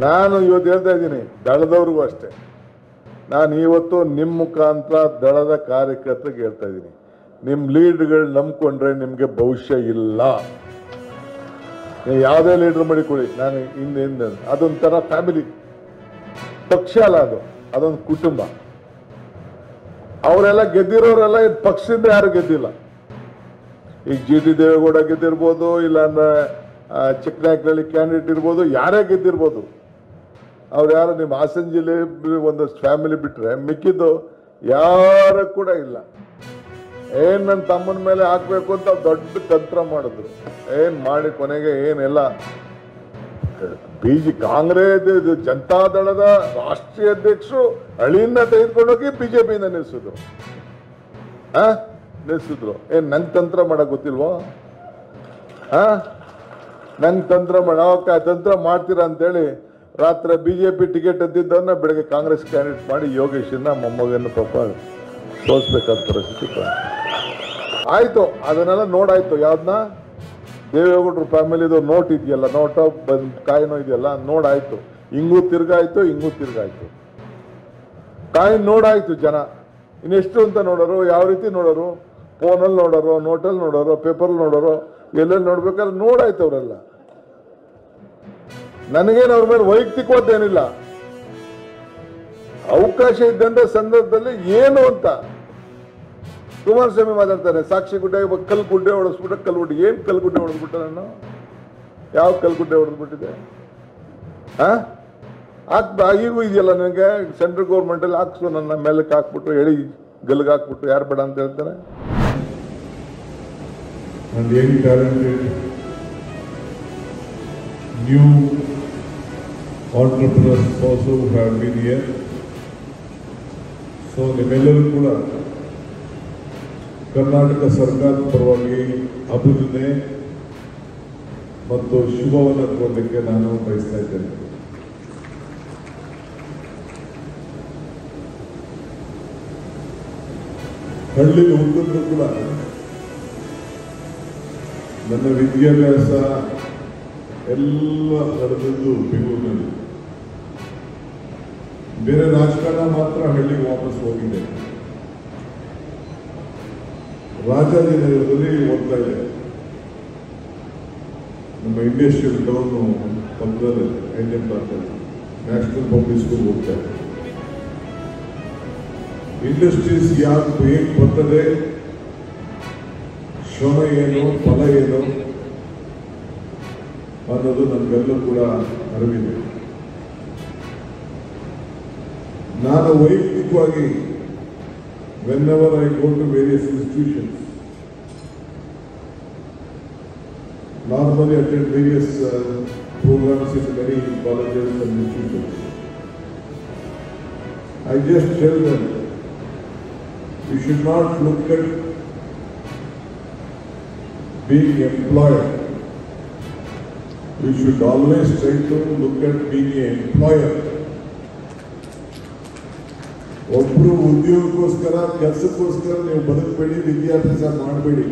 ನಾನು ಇವತ್ತು ಹೇಳ್ತಾ ಇದ್ದೀನಿ ದಳದವ್ರಿಗೂ ಅಷ್ಟೇ. ನಾನು ಇವತ್ತು ನಿಮ್ಮ ಮುಖಾಂತರ ದಳದ ಕಾರ್ಯಕರ್ತರಿಗೆ ಹೇಳ್ತಾ ಇದ್ದೀನಿ, ನಿಮ್ಮ ಲೀಡ್ಗಳು ನಂಬ್ಕೊಂಡ್ರೆ ನಿಮಗೆ ಭವಿಷ್ಯ ಇಲ್ಲ. ನೀವು ಯಾವುದೇ ಲೀಡರ್ ಮಾಡಿಕೊಳ್ಳಿ, ನಾನು ಹಿಂದೆ ಅದೊಂಥರ ಫ್ಯಾಮಿಲಿ, ಪಕ್ಷ ಅಲ್ಲ ಅದು, ಅದೊಂದು ಕುಟುಂಬ. ಅವರೆಲ್ಲ ಗೆದ್ದಿರೋರೆಲ್ಲ ಪಕ್ಷದಿಂದ ಯಾರು ಗೆದ್ದಿಲ್ಲ. ಈಗ GT ದೇವೇಗೌಡ ಗೆದ್ದಿರ್ಬೋದು, ಇಲ್ಲಾಂದ್ರೆ ಚಿಕ್ಕನಾಯಕನಹಳ್ಳಿ ಕ್ಯಾಂಡಿಡೇಟ್ ಇರ್ಬೋದು, ಯಾರೇ ಗೆದ್ದಿರ್ಬೋದು. ಅವ್ರು ಯಾರು ನಿಮ್ಮ ಹಾಸನ ಜಿಲ್ಲೆ ಒಂದಷ್ಟು ಫ್ಯಾಮಿಲಿ ಬಿಟ್ಟರೆ ಮಿಕ್ಕಿದ್ದು ಯಾರು ಕೂಡ ಇಲ್ಲ. ಏನ್ ನನ್ನ ತಮ್ಮನ ಮೇಲೆ ಹಾಕ್ಬೇಕು ಅಂತ ದೊಡ್ಡ ತಂತ್ರ ಮಾಡಿದ್ರು. ಏನ್ ಮಾಡಿ ಕೊನೆಗೆ ಏನೆಲ್ಲ ಕಾಂಗ್ರೆಸ್ ಜನತಾದಳದ ರಾಷ್ಟ್ರೀಯ ಅಧ್ಯಕ್ಷರು ಅಳಿಯನ್ನ ತೆಗೆದುಕೊಂಡೋಗಿ ಬಿಜೆಪಿಯಿಂದ ನಿಲ್ಸಿದ್ರು. ಏನ್ ನಂಗೆ ತಂತ್ರ ಮಾಡಕ್ ಗೊತ್ತಿಲ್ವೋ? ನಂಗೆ ತಂತ್ರ ಮಾಡ್ತೀರಾ ಅಂತೇಳಿ ರಾತ್ರಿ ಬಿಜೆಪಿ ಟಿಕೆಟ್ ಎದ್ದಿದ್ದವನ್ನ ಬೆಳಗ್ಗೆ ಕಾಂಗ್ರೆಸ್ ಕ್ಯಾಂಡಿಡೇಟ್ ಮಾಡಿ ಯೋಗೇಶನ್ನ ಮೊಮ್ಮಗನ್ನು ಪಾಪ ಸೋಲ್ಸ್ಬೇಕಾದ ಪರಿಸ್ಥಿತಿ ಆಯ್ತು. ಅದನ್ನೆಲ್ಲ ನೋಡಾಯ್ತು. ಯಾವ್ದನ್ನ ದೇವೇಗೌಡರು ಫ್ಯಾಮಿಲಿದು ನೋಟ್ ಇದೆಯಲ್ಲ, ನೋಟ ಕಾಯಿನೋ ಇದೆಯಲ್ಲ, ನೋಡಾಯ್ತು. ಹಿಂಗೂ ತಿರ್ಗಾಯ್ತು, ಹಿಂಗೂ ತಿರ್ಗಾಯ್ತು. ಕಾಯಿನ್ ನೋಡಾಯ್ತು. ಜನ ಇನ್ನೆಷ್ಟು ಅಂತ ನೋಡೋರು, ಯಾವ ರೀತಿ ನೋಡೋರು, ಫೋನಲ್ಲಿ ನೋಡೋರು, ನೋಟಲ್ಲಿ ನೋಡೋರು, ಪೇಪರ್ ನೋಡೋರು, ಎಲ್ಲೆಲ್ಲಿ ನೋಡ್ಬೇಕಾದ್ರೆ ನೋಡಾಯ್ತು ಅವರೆಲ್ಲ. ನನಗೇನು ಅವ್ರ ಮೇಲೆ ವೈಯಕ್ತಿಕವಾದೇನಿಲ್ಲ. ಅವಕಾಶ ಇದ್ದಂತ ಸಂದರ್ಭದಲ್ಲಿ ಏನು ಅಂತ ಕುಮಾರಸ್ವಾಮಿ ಮಾತಾಡ್ತಾರೆ. ಸಾಕ್ಷಿ ಗುಡ್ಡೆ ಕಲ್ಗುಡ್ಡೆ ಹೊಡೆಸ್ಬಿಟ್ಟ, ಕಲ್ಗುಡ್ಡೆ ಏನ್ ಕಲ್ಗುಡ್ಡೆ ಹೊಡೆದ್ಬಿಟ್ಟ? ನಾನು ಯಾವ ಕಲ್ಗುಡ್ಡೆ ಹೊಡೆದ್ಬಿಟ್ಟಿದೆ? ಈಗೂ ಇದೆಯಲ್ಲ ನನಗೆ ಸೆಂಟ್ರಲ್ ಗೌರ್ಮೆಂಟ್ ಅಲ್ಲಿ ಹಾಕ್ಸು, ನನ್ನ ಮೇಲಕ್ಕೆ ಹಾಕ್ಬಿಟ್ಟು ಎಳಿ ಗಲ್ಗೆ ಹಾಕ್ಬಿಟ್ಟು ಯಾರು ಬೇಡ ಅಂತ ಹೇಳ್ತಾರೆ. New entrepreneurs also who have been here. So ನಿಮ್ಮೆಲ್ಲರೂ ಕೂಡ ಕರ್ನಾಟಕ ಸರ್ಕಾರದ ಪರವಾಗಿ ಅಭಿನಂದನೆ ಮತ್ತು ಶುಭವನ್ನು ಕೊಡಲಿಕ್ಕೆ ನಾನು ಬಯಸ್ತಾ ಇದ್ದೇನೆ. ಹಳ್ಳಿಲಿ ಹುಟ್ಟಿದ್ರು ಕೂಡ ನನ್ನ ವಿದ್ಯಾಭ್ಯಾಸ ಎಲ್ಲ ನಡೆದದ್ದು ಬೆಂಗಳೂರಿನಲ್ಲಿ. ಬೇರೆ ರಾಜಕಾರಣ ಮಾತ್ರ ಹಳ್ಳಿಗೆ ವಾಪಸ್ ಹೋಗಿದೆ. ರಾಜಾಜಿನಗರದಲ್ಲಿ ಓದ್ತಾ ಇದೆ. ನಮ್ಮ ಇಂಡಸ್ಟ್ರಿಯಲ್ ಟೌನು ಪಕ್ಕದಲ್ಲಿ ಐಟೆನ್ ಪಾರ್ಕಲ್ಲಿ ನ್ಯಾಷನಲ್ ಪಬ್ಲಿಕ್ ಸ್ಕೂಲ್ ಹೋಗ್ತಾ ಇದೆ. ಇಂಡಸ್ಟ್ರೀಸ್ ಯಾಕೆ ಹೇಗೆ ಬರ್ತದೆ, ಶ್ರಮ ಏನು, ಫಲ ಏನು ಅನ್ನೋದು ನಮಗೆಲ್ಲೂ ಕೂಡ ಅರಿವಿದೆ. ನಾನು ವೈಯಕ್ತಿಕವಾಗಿ whenever I go to various institutions, normally attend various programs in many colleges and institutions. I just tell them, you should not look at being employed. You should always try to look at being an employer. ಒಬ್ಬರು ಉದ್ಯೋಗಕ್ಕೋಸ್ಕರ ಕೆಲಸಕ್ಕೋಸ್ಕರ ನೀವು ಬದುಕಬೇಡಿ, ವಿದ್ಯಾಭ್ಯಾಸ ಮಾಡಬೇಡಿ.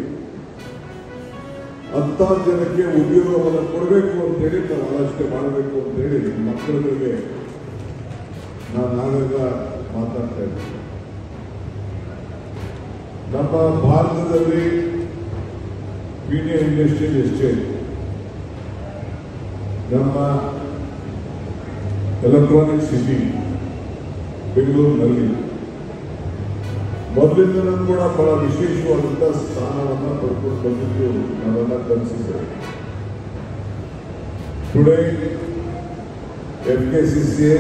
10 ಜನಕ್ಕೆ ಉದ್ಯೋಗವನ್ನು ಕೊಡಬೇಕು ಅಂತೇಳಿ ನಾವು ಆಲೋಚನೆ ಮಾಡಬೇಕು ಅಂತೇಳಿ ಮಕ್ಕಳಿಗೆ ನಾನು ಆಗಾಗ ಮಾತಾಡ್ತಾ ಇದ್ದೀನಿ. ನಮ್ಮ ಭಾರತದಲ್ಲಿ ಮೀಡಿಯಾ ಇಂಡಸ್ಟ್ರಿ ಎಷ್ಟೇ ಇದೆ. ನಮ್ಮ ಎಲೆಕ್ಟ್ರಾನಿಕ್ ಸಿಟಿ ಬೆಂಗಳೂರಿನಲ್ಲಿ ಮೊದಲಿಂದಲೂ ಕೂಡ ಬಹಳ ವಿಶೇಷವಾದಂತಹ ಸ್ಥಾನವನ್ನು ಪಡ್ಕೊಂಡು ಬಂದಿದ್ದು ನಾವೆಲ್ಲ ಕನಸಿದ್ದೇವೆ. Today FKCCI